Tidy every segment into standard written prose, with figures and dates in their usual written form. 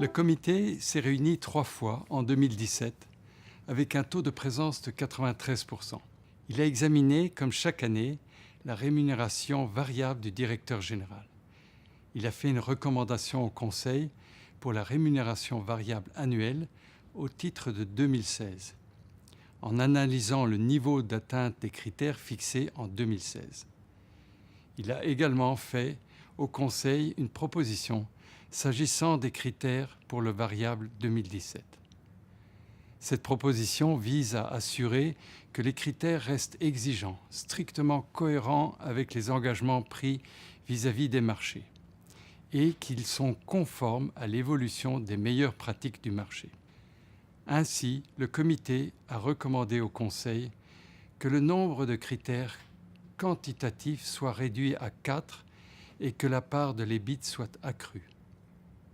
Le comité s'est réuni 3 fois en 2017 avec un taux de présence de 93%. Il a examiné, comme chaque année, la rémunération variable du directeur général. Il a fait une recommandation au Conseil pour la rémunération variable annuelle au titre de 2016, en analysant le niveau d'atteinte des critères fixés en 2016. Il a également fait au Conseil une proposition s'agissant des critères pour le variable 2017. Cette proposition vise à assurer que les critères restent exigeants, strictement cohérents avec les engagements pris vis-à-vis des marchés et qu'ils sont conformes à l'évolution des meilleures pratiques du marché. Ainsi, le comité a recommandé au Conseil que le nombre de critères quantitatifs soit réduit à 4 et que la part de l'EBIT soit accrue.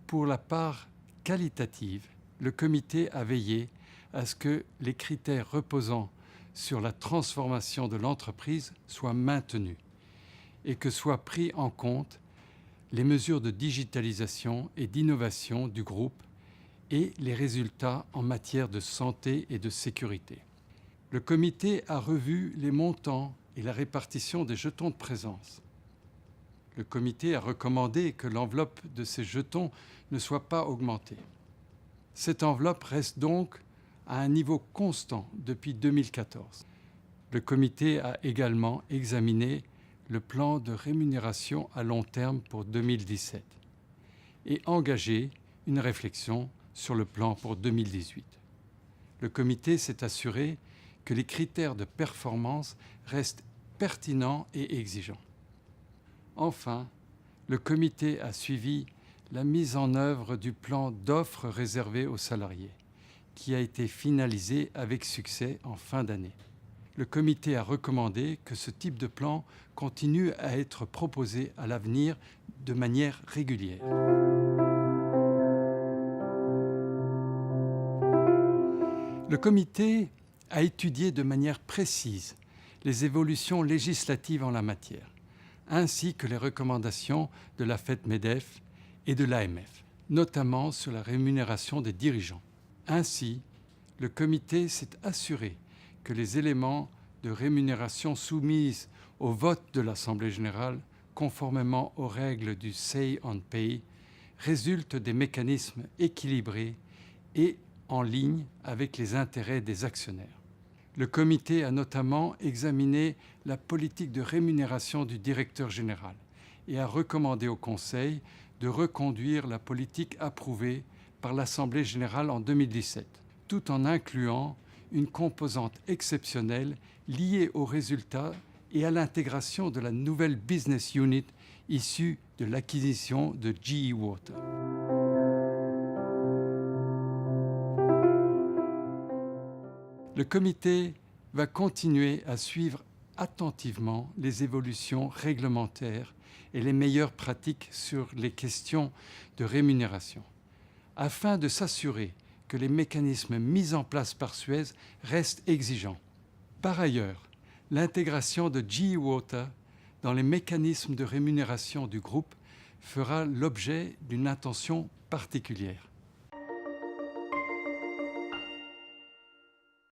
Pour la part qualitative, le comité a veillé à ce que les critères reposant sur la transformation de l'entreprise soient maintenus et que soient pris en compte les mesures de digitalisation et d'innovation du groupe et les résultats en matière de santé et de sécurité. Le comité a revu les montants et la répartition des jetons de présence. Le comité a recommandé que l'enveloppe de ces jetons ne soit pas augmentée. Cette enveloppe reste donc à un niveau constant depuis 2014. Le comité a également examiné le plan de rémunération à long terme pour 2017 et engagé une réflexion sur le plan pour 2018. Le comité s'est assuré que les critères de performance restent pertinents et exigeants. Enfin, le comité a suivi la mise en œuvre du plan d'offres réservé aux salariés, qui a été finalisé avec succès en fin d'année. Le comité a recommandé que ce type de plan continue à être proposé à l'avenir de manière régulière. Le comité a étudié de manière précise les évolutions législatives en la matière, ainsi que les recommandations de la FET-MEDEF et de l'AMF, notamment sur la rémunération des dirigeants. Ainsi, le comité s'est assuré que les éléments de rémunération soumis au vote de l'Assemblée générale, conformément aux règles du Say on Pay, résultent des mécanismes équilibrés et en ligne avec les intérêts des actionnaires. Le comité a notamment examiné la politique de rémunération du directeur général et a recommandé au Conseil de reconduire la politique approuvée par l'Assemblée générale en 2017, tout en incluant une composante exceptionnelle liée aux résultats et à l'intégration de la nouvelle business unit issue de l'acquisition de GE Water. Le comité va continuer à suivre attentivement les évolutions réglementaires et les meilleures pratiques sur les questions de rémunération, afin de s'assurer que les mécanismes mis en place par Suez restent exigeants. Par ailleurs, l'intégration de GE Water dans les mécanismes de rémunération du groupe fera l'objet d'une attention particulière.